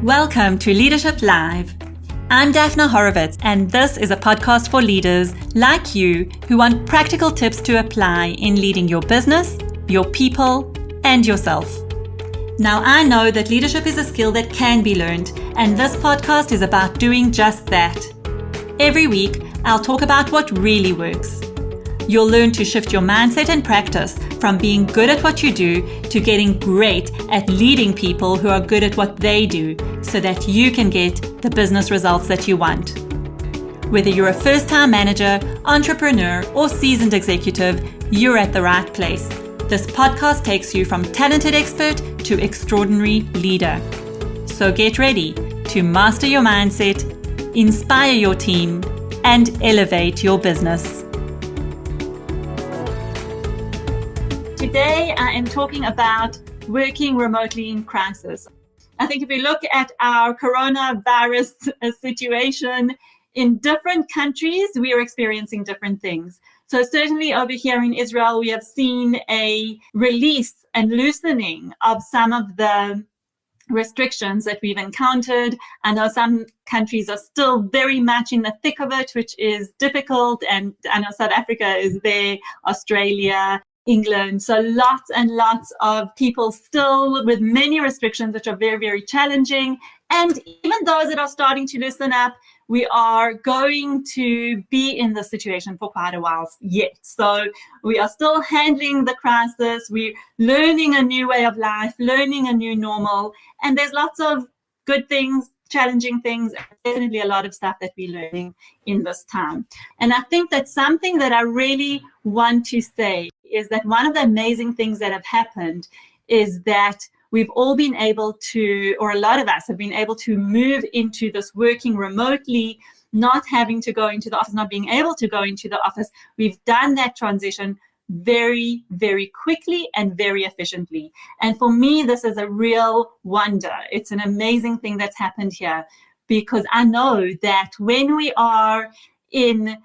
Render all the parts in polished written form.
Welcome to Leadership Live. I'm Daphna Horowitz, and this is a podcast for leaders like you who want practical tips to apply in leading your business, your people, and yourself. Now, I know that leadership is a skill that can be learned, and this podcast is about doing just that. Every week, I'll talk about what really works. You'll learn to shift your mindset and practice from being good at what you do to getting great at leading people who are good at what they do so that you can get the business results that you want. Whether you're a first-time manager, entrepreneur, or seasoned executive, you're at the right place. This podcast takes you from talented expert to extraordinary leader. So get ready to master your mindset, inspire your team, and elevate your business. Today, I am talking about working remotely in crisis. I think if we look at our coronavirus situation in different countries, we are experiencing different things. So certainly over here in Israel, we have seen a release and loosening of some of the restrictions that we've encountered. I know some countries are still very much in the thick of it, which is difficult. And I know South Africa is there, Australia, England. So lots and lots of people still with many restrictions, which are very, very challenging. And even those that are starting to loosen up, we are going to be in this situation for quite a while yet. So we are still handling the crisis. We're learning a new way of life, learning a new normal. And there's lots of good things, challenging things, and definitely a lot of stuff that we're learning in this time. And I think that something that I really want to say is that one of the amazing things that have happened is that we've all been able to, or a lot of us have been able to move into this working remotely, not having to go into the office, not being able to go into the office. We've done that transition very, very quickly and very efficiently. And for me, this is a real wonder. It's an amazing thing that's happened here, because I know that when we are in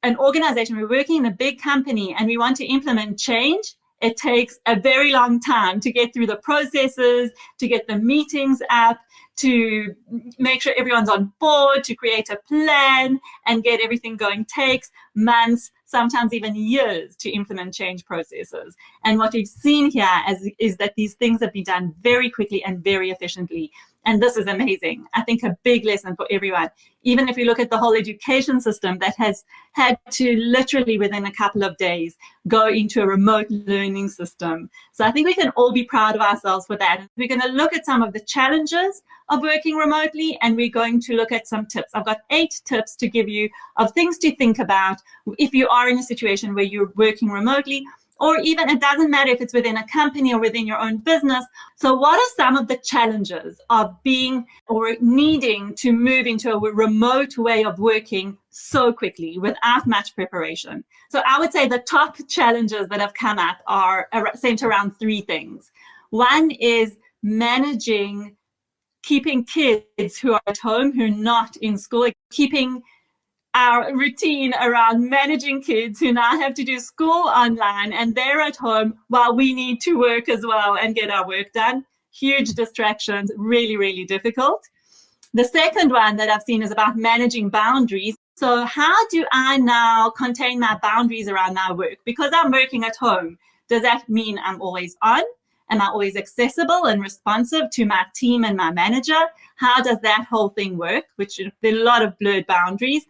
an organization, we're working in a big company and we want to implement change, it takes a very long time to get through the processes, to get the meetings up, to make sure everyone's on board, to create a plan and get everything going. Takes months, sometimes even years to implement change processes. And what we've seen here is that these things have been done very quickly and very efficiently. And this is amazing. I think a big lesson for everyone. Even if you look at the whole education system that has had to literally within a couple of days go into a remote learning system. So I think we can all be proud of ourselves for that. We're going to look at some of the challenges of working remotely, and we're going to look at some tips. I've got 8 tips to give you of things to think about if you are in a situation where you're working remotely, or even it doesn't matter if it's within a company or within your own business. So what are some of the challenges of being or needing to move into a remote way of working so quickly without much preparation? So I would say the top challenges that have come up are centered around 3 things. One is managing keeping kids who are at home, who are not in school, keeping our routine around managing kids who now have to do school online and they're at home while we need to work as well and get our work done. Huge distractions, really, really difficult. The second one that I've seen is about managing boundaries. So how do I now contain my boundaries around my work? Because I'm working at home, does that mean I'm always on? Am I always accessible and responsive to my team and my manager? How does that whole thing work? Which there are a lot of blurred boundaries.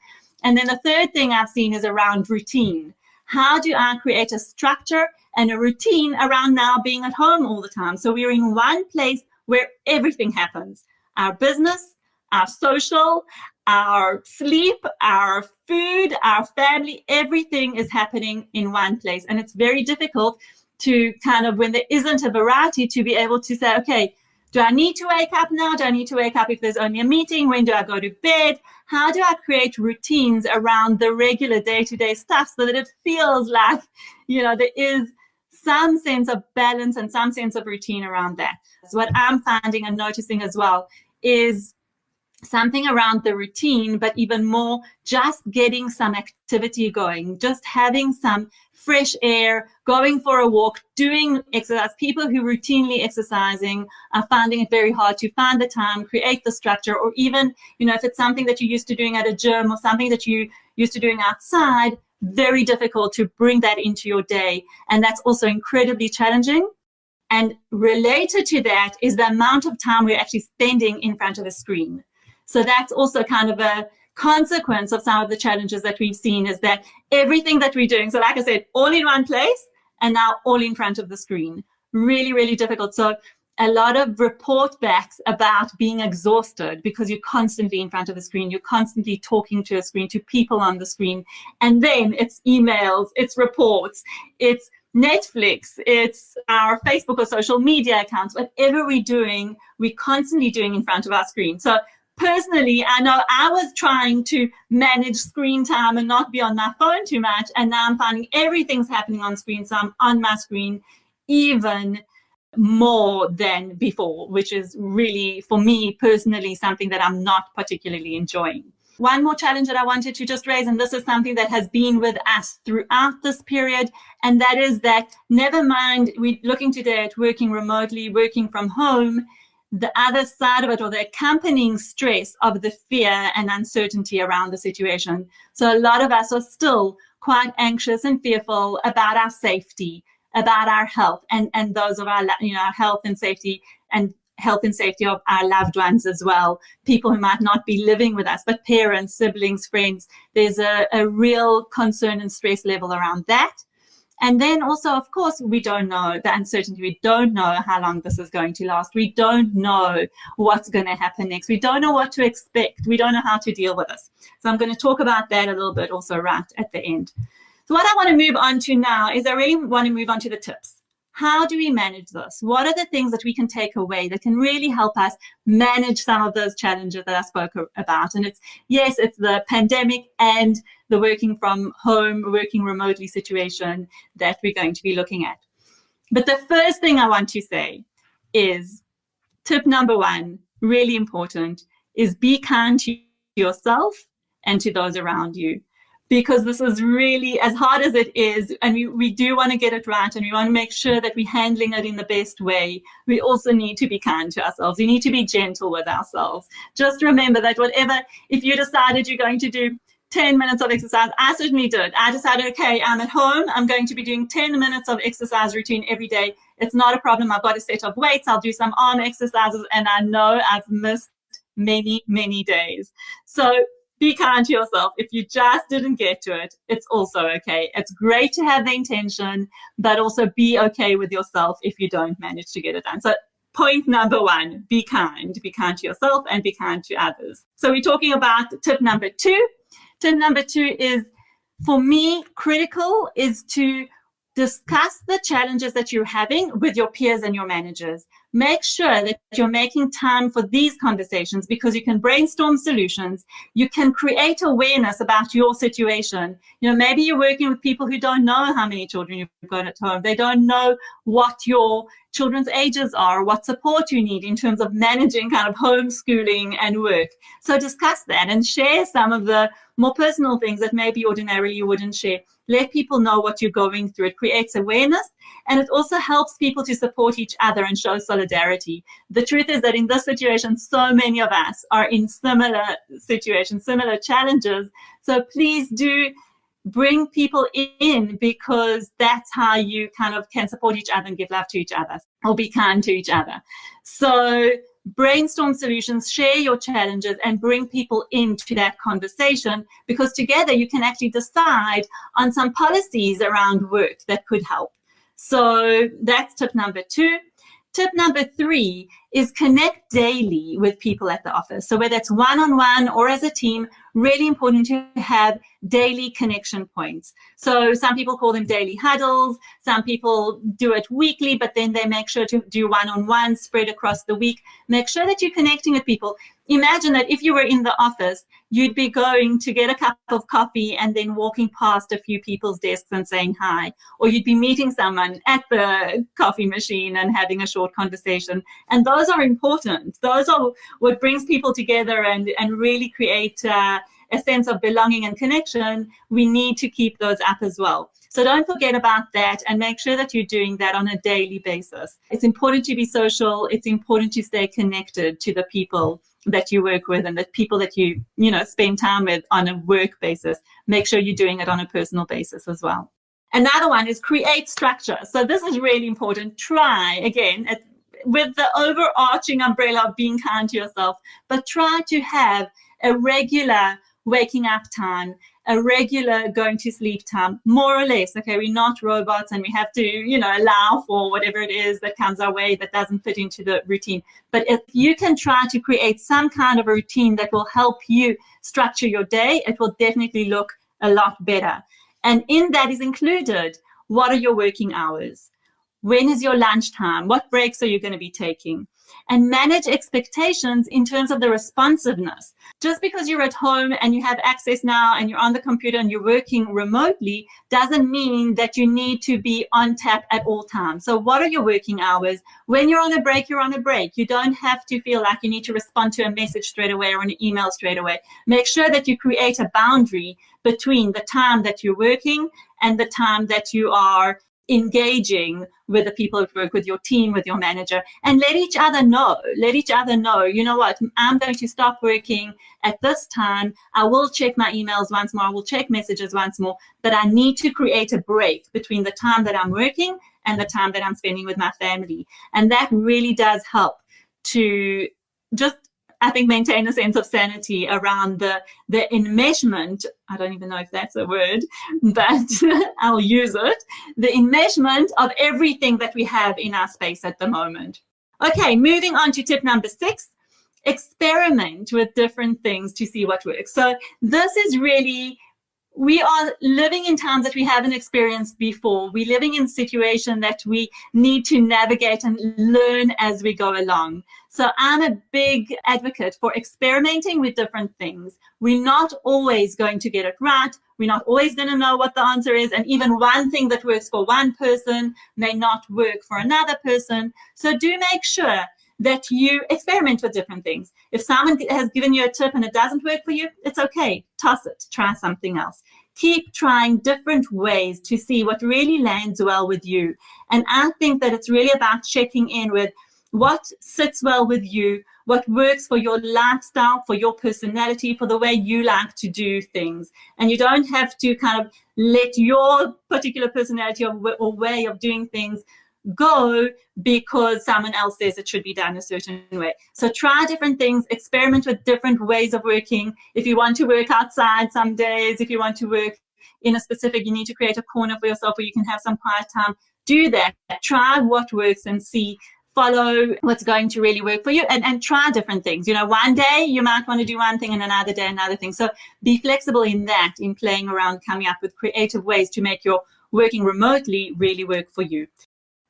And then the third thing I've seen is around routine. How do I create a structure and a routine around now being at home all the time? So we're in one place where everything happens. Our business, our social, our sleep, our food, our family, everything is happening in one place. And it's very difficult to kind of, when there isn't a variety, to be able to say, okay, do I need to wake up now? Do I need to wake up if there's only a meeting? When do I go to bed? How do I create routines around the regular day-to-day stuff so that it feels like, there is some sense of balance and some sense of routine around that? So what I'm finding and noticing as well is something around the routine, but even more just getting some activity going, just having some fresh air, going for a walk, doing exercise. People who routinely exercising are finding it very hard to find the time, create the structure, or even, if it's something that you're used to doing at a gym or something that you used to doing outside, very difficult to bring that into your day. And that's also incredibly challenging. And related to that is the amount of time we're actually spending in front of a screen. So that's also kind of a consequence of some of the challenges that we've seen, is that everything that we're doing, so like I said, all in one place and now all in front of the screen. Really, really difficult. So a lot of report backs about being exhausted because you're constantly in front of the screen, you're constantly talking to a screen, to people on the screen. And then it's emails, it's reports, it's Netflix, it's our Facebook or social media accounts, whatever we're doing, we're constantly doing in front of our screen. So personally, I know I was trying to manage screen time and not be on my phone too much, and now I'm finding everything's happening on screen, so I'm on my screen even more than before, which is really, for me personally, something that I'm not particularly enjoying. One more challenge that I wanted to just raise, and this is something that has been with us throughout this period, and that is that never mind, we're looking today at working remotely, working from home, the other side of it, or the accompanying stress of the fear and uncertainty around the situation. So a lot of us are still quite anxious and fearful about our safety, about our health, and those of our, our health and safety of our loved ones as well. People who might not be living with us, but parents, siblings, friends. There's a real concern and stress level around that. And then also, of course, we don't know the uncertainty. We don't know how long this is going to last. We don't know what's going to happen next. We don't know what to expect. We don't know how to deal with this. So I'm going to talk about that a little bit also right at the end. So what I want to move on to now is I really want to move on to the tips. How do we manage this? What are the things that we can take away that can really help us manage some of those challenges that I spoke about? And it's the pandemic and the working from home, working remotely situation that we're going to be looking at. But the first thing I want to say is tip number one, really important, is be kind to yourself and to those around you. Because this is really, as hard as it is, and we do want to get it right, and we want to make sure that we're handling it in the best way, we also need to be kind to ourselves. We need to be gentle with ourselves. Just remember that if you decided you're going to do 10 minutes of exercise, I certainly did. I decided, okay, I'm at home, I'm going to be doing 10 minutes of exercise routine every day. It's not a problem. I've got a set of weights. I'll do some arm exercises, and I know I've missed many, many days. So be kind to yourself. If you just didn't get to it, it's also okay. It's great to have the intention, but also be okay with yourself if you don't manage to get it done. So point number one, be kind. Be kind to yourself and be kind to others. So we're talking about tip number two. Tip number two is, for me, critical is to discuss the challenges that you're having with your peers and your managers. Make sure that you're making time for these conversations, because you can brainstorm solutions. You can create awareness about your situation. Maybe you're working with people who don't know how many children you've got at home. They don't know what your children's ages are, what support you need in terms of managing kind of homeschooling and work. So discuss that and share some of the more personal things that maybe ordinarily you wouldn't share. Let people know what you're going through. It creates awareness, and it also helps people to support each other and show solidarity. The truth is that in this situation, so many of us are in similar situations, similar challenges. So please do bring people in, because that's how you kind of can support each other and give love to each other, or be kind to each other. So brainstorm solutions, share your challenges, and bring people into that conversation, because together you can actually decide on some policies around work that could help. So that's tip number two. Tip number three is connect daily with people at the office. So whether it's one-on-one or as a team, really important to have daily connection points. So some people call them daily huddles. Some people do it weekly, but then they make sure to do one-on-one spread across the week. Make sure that you're connecting with people. Imagine that if you were in the office, you'd be going to get a cup of coffee and then walking past a few people's desks and saying hi, or you'd be meeting someone at the coffee machine and having a short conversation. And those are important. Those are what brings people together and really create a sense of belonging and connection. We need to keep those up as well. So don't forget about that and make sure that you're doing that on a daily basis. It's important to be social. It's important to stay connected to the people that you work with and the people that you spend time with on a work basis. Make sure you're doing it on a personal basis as well. Another one is create structure. So this is really important. Try, again, with the overarching umbrella of being kind to yourself, but try to have a regular waking up time, a regular going to sleep time, more or less. Okay, we're not robots and we have to, allow for whatever it is that comes our way that doesn't fit into the routine. But if you can try to create some kind of a routine that will help you structure your day, it will definitely look a lot better. And in that is included, what are your working hours? When is your lunchtime? What breaks are you going to be taking? And manage expectations in terms of the responsiveness. Just because you're at home and you have access now and you're on the computer and you're working remotely doesn't mean that you need to be on tap at all times. So what are your working hours? When you're on a break, you're on a break. You don't have to feel like you need to respond to a message straight away or an email straight away. Make sure that you create a boundary between the time that you're working and the time that you are engaging with the people at work, with your team, with your manager, and let each other know, you know what, I'm going to stop working at this time. I will check my emails once more. I will check messages once more, but I need to create a break between the time that I'm working and the time that I'm spending with my family. And that really does help to just, I think, maintain a sense of sanity around the enmeshment. I don't even know if that's a word, but I'll use it. The enmeshment of everything that we have in our space at the moment. Okay, moving on to tip number 6, experiment with different things to see what works. So this is really, we are living in times that we haven't experienced before. We're living in a situation that we need to navigate and learn as we go along. So I'm a big advocate for experimenting with different things. We're not always going to get it right. We're not always going to know what the answer is. And even one thing that works for one person may not work for another person. So do make sure that you experiment with different things. If someone has given you a tip and it doesn't work for you, it's okay. Toss it. Try something else. Keep trying different ways to see what really lands well with you. And I think that it's really about checking in with what sits well with you, what works for your lifestyle, for your personality, for the way you like to do things. And you don't have to kind of let your particular personality or way of doing things go because someone else says it should be done a certain way. So try different things, experiment with different ways of working. If you want to work outside some days, if you want to work in a specific, you need to create a corner for yourself where you can have some quiet time. Do that. Try what works and see. Follow what's going to really work for you and try different things. One day you might want to do one thing and another day another thing. So be flexible in that, in playing around, coming up with creative ways to make your working remotely really work for you.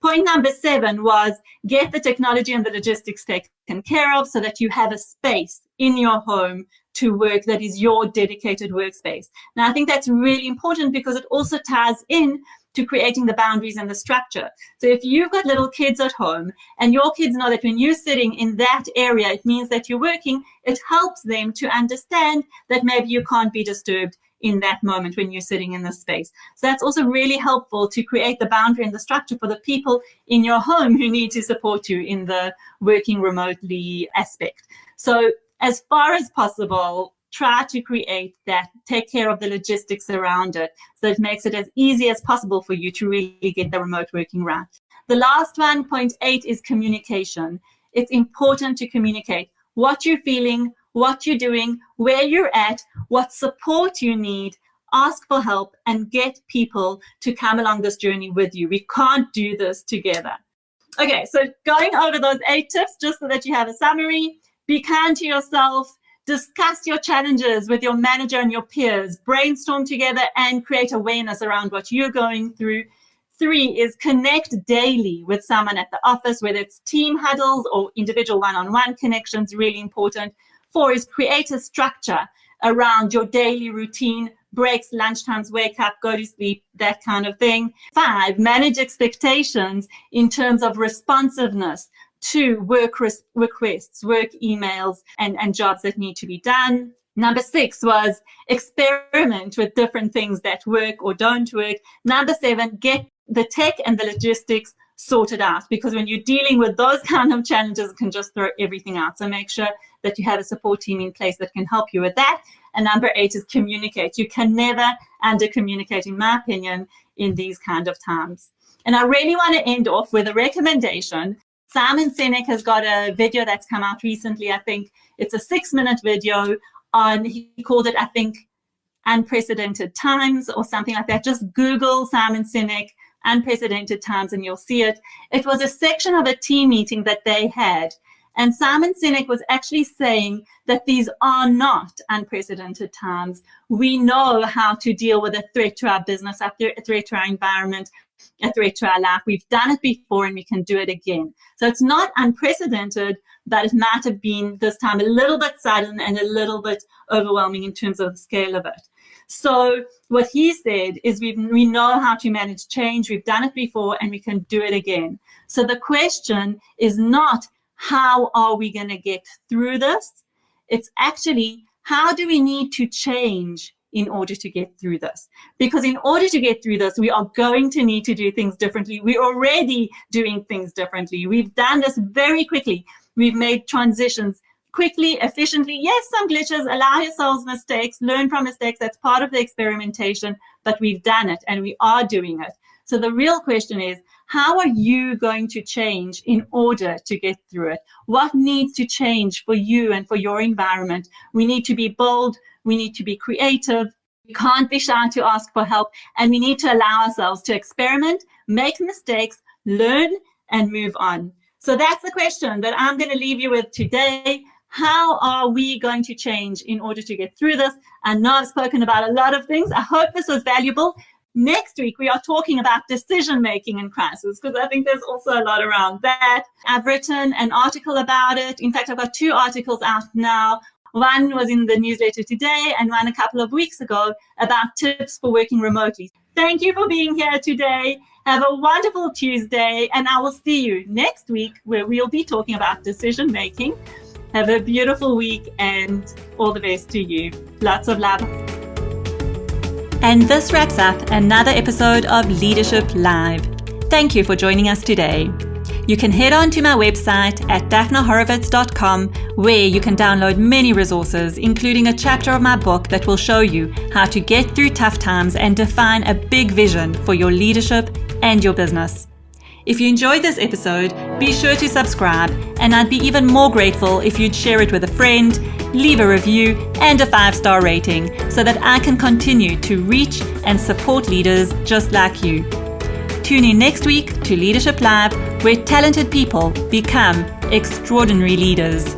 Point number 7 was get the technology and the logistics taken care of so that you have a space in your home to work that is your dedicated workspace. Now, I think that's really important because it also ties in to creating the boundaries and the structure. So if you've got little kids at home and your kids know that when you're sitting in that area, it means that you're working, it helps them to understand that maybe you can't be disturbed in that moment when you're sitting in the space. So that's also really helpful to create the boundary and the structure for the people in your home who need to support you in the working remotely aspect. So as far as possible, try to create that, take care of the logistics around it so it makes it as easy as possible for you to really get the remote working right. The last one, point 8, is communication. It's important to communicate what you're feeling, what you're doing, where you're at, what support you need, ask for help, and get people to come along this journey with you. We can't do this together. Okay, so going over those 8 tips, just so that you have a summary: be kind to yourself, Discuss your challenges with your manager and your peers. Brainstorm together and create awareness around what you're going through. 3 is connect daily with someone at the office, whether it's team huddles or individual one-on-one connections, really important. 4 is create a structure around your daily routine, breaks, lunchtimes, wake up, go to sleep, that kind of thing. 5, manage expectations in terms of responsiveness to work requests, work emails, and jobs that need to be done. Number 6 was experiment with different things that work or don't work. Number 7, get the tech and the logistics sorted out, because when you're dealing with those kind of challenges, it can just throw everything out. So make sure that you have a support team in place that can help you with that. And number 8 is communicate. You can never under communicate, in my opinion, in these kind of times. And I really want to end off with a recommendation. Simon Sinek has got a video that's come out recently. I think it's a 6-minute video on, he called it, I think, Unprecedented Times or something like that. Just Google Simon Sinek, Unprecedented Times, and you'll see it. It was a section of a team meeting that they had. And Simon Sinek was actually saying that these are not unprecedented times. We know how to deal with a threat to our business, a threat to our environment, a threat to our life. We've done it before and we can do it again. So it's not unprecedented, but it might have been this time a little bit sudden and a little bit overwhelming in terms of the scale of it. So what he said is we know how to manage change. We've done it before and we can do it again. So the question is not how are we going to get through this? It's actually how do we need to change in order to get through this? Because in order to get through this, we are going to need to do things differently. We're already doing things differently. We've done this very quickly. We've made transitions quickly, efficiently. Yes, some glitches, allow yourselves mistakes, learn from mistakes. That's part of the experimentation, but we've done it and we are doing it. So the real question is, how are you going to change in order to get through it? What needs to change for you and for your environment? We need to be bold. We need to be creative. We can't be shy to ask for help. And we need to allow ourselves to experiment, make mistakes, learn, and move on. So that's the question that I'm going to leave you with today. How are we going to change in order to get through this? I know I've spoken about a lot of things. I hope this was valuable. Next week, we are talking about decision-making in crisis, because I think there's also a lot around that. I've written an article about it. In fact, I've got 2 articles out now. One was in the newsletter today and one a couple of weeks ago about tips for working remotely. Thank you for being here today. Have a wonderful Tuesday, and I will see you next week where we'll be talking about decision-making. Have a beautiful week and all the best to you. Lots of love. And this wraps up another episode of Leadership Live. Thank you for joining us today. You can head on to my website at daphnahorovitz.com, where you can download many resources, including a chapter of my book that will show you how to get through tough times and define a big vision for your leadership and your business. If you enjoyed this episode, be sure to subscribe, and I'd be even more grateful if you'd share it with a friend, leave a review and a 5-star rating so that I can continue to reach and support leaders just like you. Tune in next week to Leadership Live, where talented people become extraordinary leaders.